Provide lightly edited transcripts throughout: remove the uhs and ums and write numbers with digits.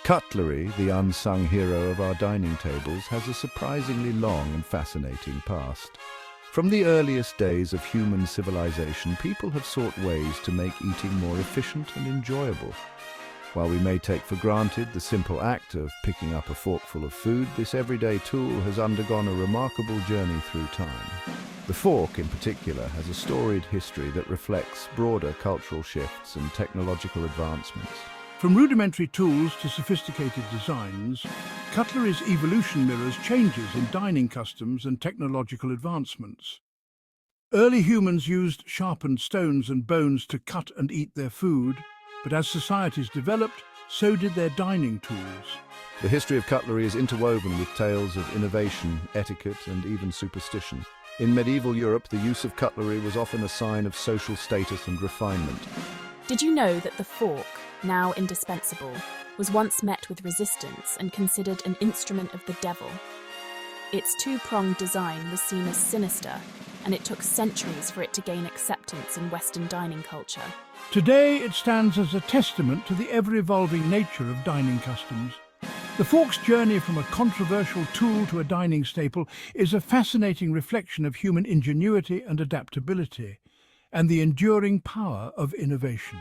Cutlery, the unsung hero of our dining tables, has a surprisingly long and fascinating past. From the earliest days of human civilization, people have sought ways to make eating more efficient and enjoyable. While we may take for granted the simple act of picking up a forkful of food, this everyday tool has undergone a remarkable journey through time. The fork, in particular, has a storied history that reflects broader cultural shifts and technological advancements. From rudimentary tools to sophisticated designs, cutlery's evolution mirrors changes in dining customs and technological advancements. Early humans used sharpened stones and bones to cut and eat their food, but as societies developed, so did their dining tools. The history of cutlery is interwoven with tales of innovation, etiquette, and even superstition. In medieval Europe, the use of cutlery was often a sign of social status and refinement. Did you know that the fork, now indispensable, was once met with resistance and considered an instrument of the devil? Its two-pronged design was seen as sinister, and it took centuries for it to gain acceptance in Western dining culture. Today, it stands as a testament to the ever-evolving nature of dining customs. The fork's journey from a controversial tool to a dining staple is a fascinating reflection of human ingenuity and adaptability, and the enduring power of innovation.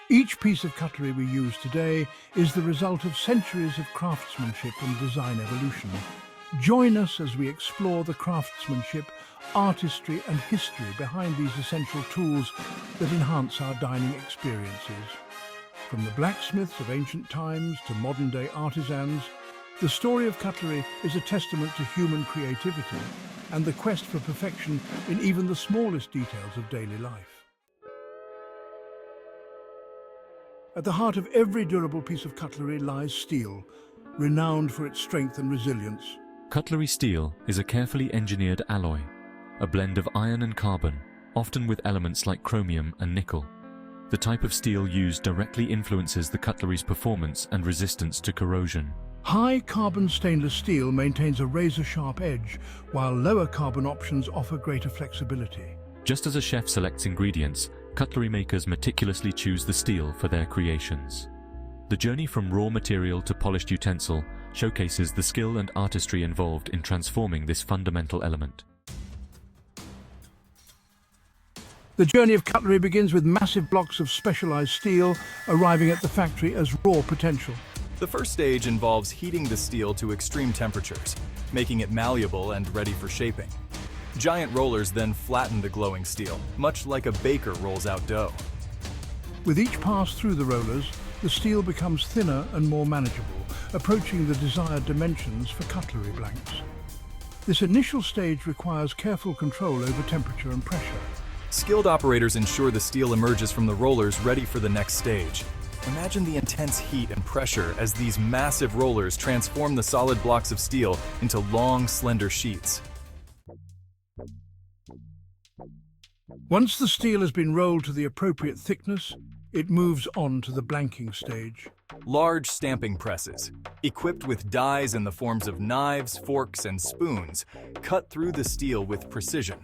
Each piece of cutlery we use today is the result of centuries of craftsmanship and design evolution. Join us as we explore the craftsmanship, artistry and history behind these essential tools that enhance our dining experiences. From the blacksmiths of ancient times to modern-day artisans, the story of cutlery is a testament to human creativity and the quest for perfection in even the smallest details of daily life. At the heart of every durable piece of cutlery lies steel, renowned for its strength and resilience. Cutlery steel is a carefully engineered alloy, a blend of iron and carbon, often with elements like chromium and nickel. The type of steel used directly influences the cutlery's performance and resistance to corrosion. High carbon stainless steel maintains a razor-sharp edge, while lower carbon options offer greater flexibility. Just as a chef selects ingredients, cutlery makers meticulously choose the steel for their creations. The journey from raw material to polished utensil showcases the skill and artistry involved in transforming this fundamental element. The journey of cutlery begins with massive blocks of specialized steel arriving at the factory as raw potential. The first stage involves heating the steel to extreme temperatures, making it malleable and ready for shaping. Giant rollers then flatten the glowing steel, much like a baker rolls out dough. With each pass through the rollers, the steel becomes thinner and more manageable, approaching the desired dimensions for cutlery blanks. This initial stage requires careful control over temperature and pressure. Skilled operators ensure the steel emerges from the rollers ready for the next stage. Imagine the intense heat and pressure as these massive rollers transform the solid blocks of steel into long, slender sheets. Once the steel has been rolled to the appropriate thickness, it moves on to the blanking stage. Large stamping presses, equipped with dies in the forms of knives, forks, and spoons, cut through the steel with precision.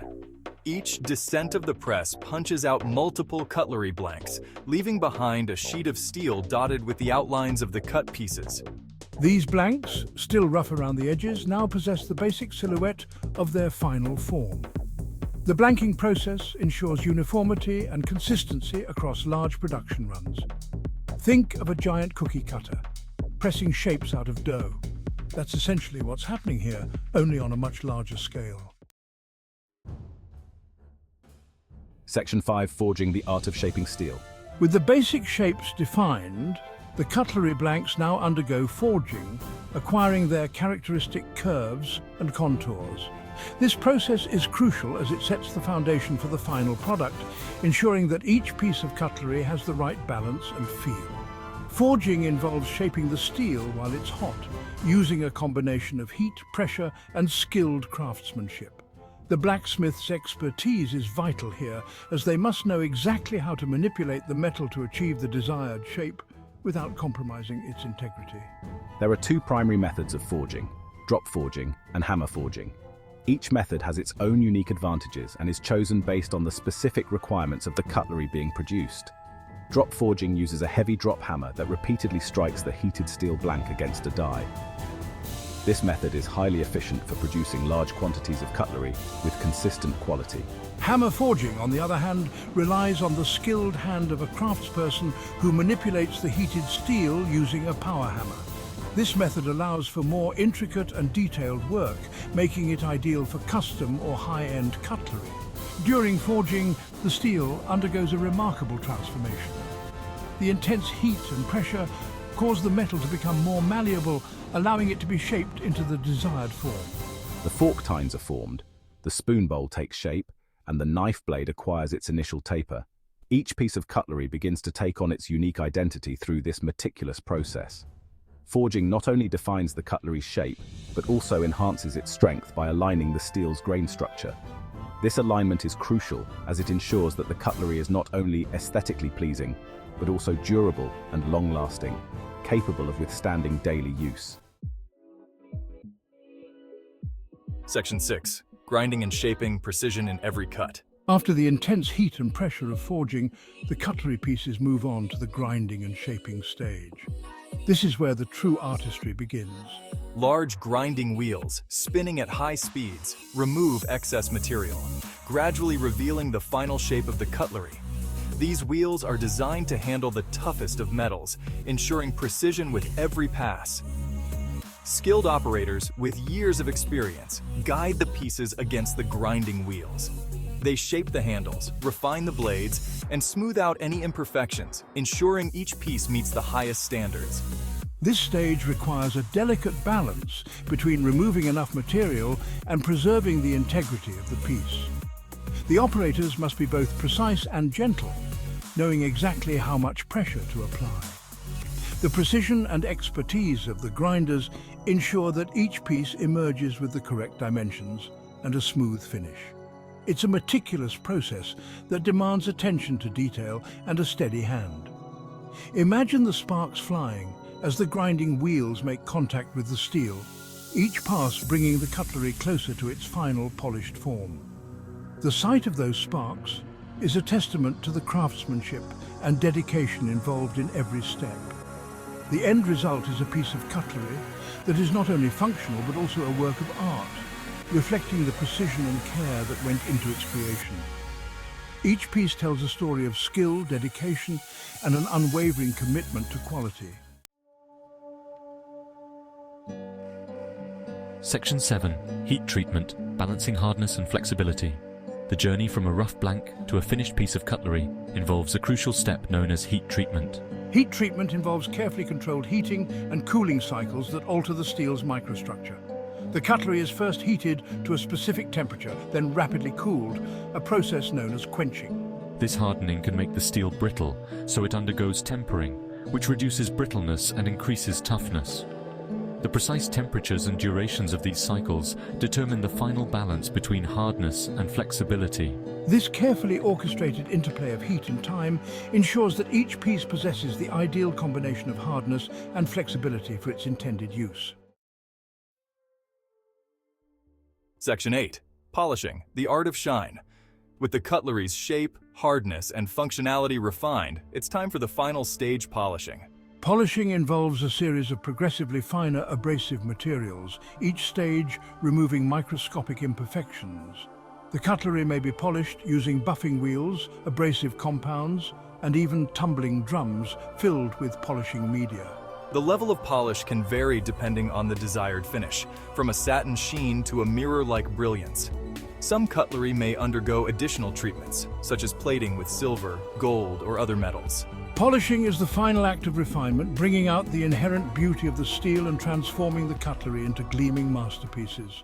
Each descent of the press punches out multiple cutlery blanks, leaving behind a sheet of steel dotted with the outlines of the cut pieces. These blanks, still rough around the edges, now possess the basic silhouette of their final form. The blanking process ensures uniformity and consistency across large production runs. Think of a giant cookie cutter, pressing shapes out of dough. That's essentially what's happening here, only on a much larger scale. Section 5. Forging, the art of shaping steel. With the basic shapes defined, the cutlery blanks now undergo forging, acquiring their characteristic curves and contours. This process is crucial as it sets the foundation for the final product, ensuring that each piece of cutlery has the right balance and feel. Forging involves shaping the steel while it's hot, using a combination of heat, pressure, and skilled craftsmanship. The blacksmith's expertise is vital here, as they must know exactly how to manipulate the metal to achieve the desired shape without compromising its integrity. There are two primary methods of forging: drop forging and hammer forging. Each method has its own unique advantages and is chosen based on the specific requirements of the cutlery being produced. Drop forging uses a heavy drop hammer that repeatedly strikes the heated steel blank against a die. This method is highly efficient for producing large quantities of cutlery with consistent quality. Hammer forging, on the other hand, relies on the skilled hand of a craftsperson who manipulates the heated steel using a power hammer. This method allows for more intricate and detailed work, making it ideal for custom or high-end cutlery. During forging, the steel undergoes a remarkable transformation. The intense heat and pressure cause the metal to become more malleable, allowing it to be shaped into the desired form. The fork tines are formed, the spoon bowl takes shape, and the knife blade acquires its initial taper. Each piece of cutlery begins to take on its unique identity through this meticulous process. Forging not only defines the cutlery's shape, but also enhances its strength by aligning the steel's grain structure. This alignment is crucial as it ensures that the cutlery is not only aesthetically pleasing, but also durable and long-lasting, capable of withstanding daily use. Section 6. Grinding and shaping, precision in every cut. After the intense heat and pressure of forging, the cutlery pieces move on to the grinding and shaping stage. This is where the true artistry begins. Large grinding wheels, spinning at high speeds, remove excess material, gradually revealing the final shape of the cutlery. These wheels are designed to handle the toughest of metals, ensuring precision with every pass. Skilled operators with years of experience guide the pieces against the grinding wheels. They shape the handles, refine the blades, and smooth out any imperfections, ensuring each piece meets the highest standards. This stage requires a delicate balance between removing enough material and preserving the integrity of the piece. The operators must be both precise and gentle, knowing exactly how much pressure to apply. The precision and expertise of the grinders ensure that each piece emerges with the correct dimensions and a smooth finish. It's a meticulous process that demands attention to detail and a steady hand. Imagine the sparks flying as the grinding wheels make contact with the steel, each pass bringing the cutlery closer to its final polished form. The sight of those sparks is a testament to the craftsmanship and dedication involved in every step. The end result is a piece of cutlery that is not only functional but also a work of art, reflecting the precision and care that went into its creation. Each piece tells a story of skill, dedication, and an unwavering commitment to quality. Section 7. Heat treatment, balancing hardness and flexibility. The journey from a rough blank to a finished piece of cutlery involves a crucial step known as heat treatment. Heat treatment involves carefully controlled heating and cooling cycles that alter the steel's microstructure. The cutlery is first heated to a specific temperature, then rapidly cooled, a process known as quenching. This hardening can make the steel brittle, so it undergoes tempering, which reduces brittleness and increases toughness. The precise temperatures and durations of these cycles determine the final balance between hardness and flexibility. This carefully orchestrated interplay of heat and time ensures that each piece possesses the ideal combination of hardness and flexibility for its intended use. Section 8. Polishing, the art of shine. With the cutlery's shape, hardness, and functionality refined, it's time for the final stage, polishing. Polishing involves a series of progressively finer abrasive materials, each stage removing microscopic imperfections. The cutlery may be polished using buffing wheels, abrasive compounds, and even tumbling drums filled with polishing media. The level of polish can vary depending on the desired finish, from a satin sheen to a mirror-like brilliance. Some cutlery may undergo additional treatments, such as plating with silver, gold, or other metals. Polishing is the final act of refinement, bringing out the inherent beauty of the steel and transforming the cutlery into gleaming masterpieces.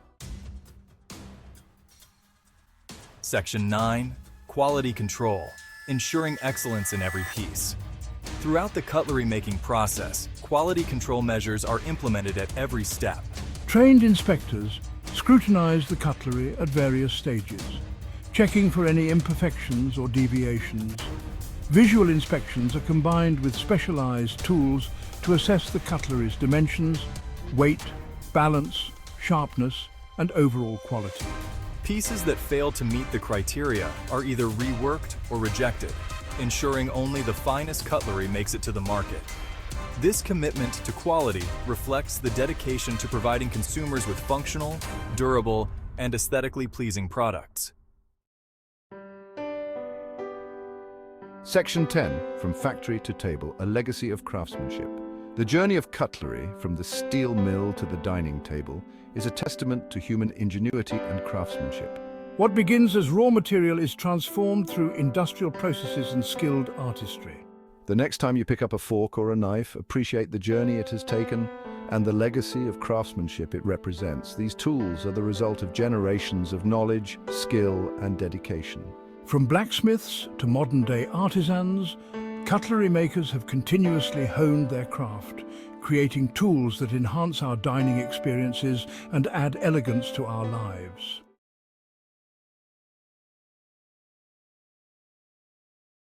Section 9. Quality control, ensuring excellence in every piece. Throughout the cutlery making process, quality control measures are implemented at every step. Trained inspectors scrutinize the cutlery at various stages, checking for any imperfections or deviations. Visual inspections are combined with specialized tools to assess the cutlery's dimensions, weight, balance, sharpness, and overall quality. Pieces that fail to meet the criteria are either reworked or rejected. ensuring only the finest cutlery makes it to the market. This commitment to quality reflects the dedication to providing consumers with functional, durable, and aesthetically pleasing products. Section 10, From Factory to Table, a Legacy of Craftsmanship. The journey of cutlery, from the steel mill to the dining table, is a testament to human ingenuity and craftsmanship. What begins as raw material is transformed through industrial processes and skilled artistry. The next time you pick up a fork or a knife, appreciate the journey it has taken and the legacy of craftsmanship it represents. These tools are the result of generations of knowledge, skill, and dedication. From blacksmiths to modern-day artisans, cutlery makers have continuously honed their craft, creating tools that enhance our dining experiences and add elegance to our lives.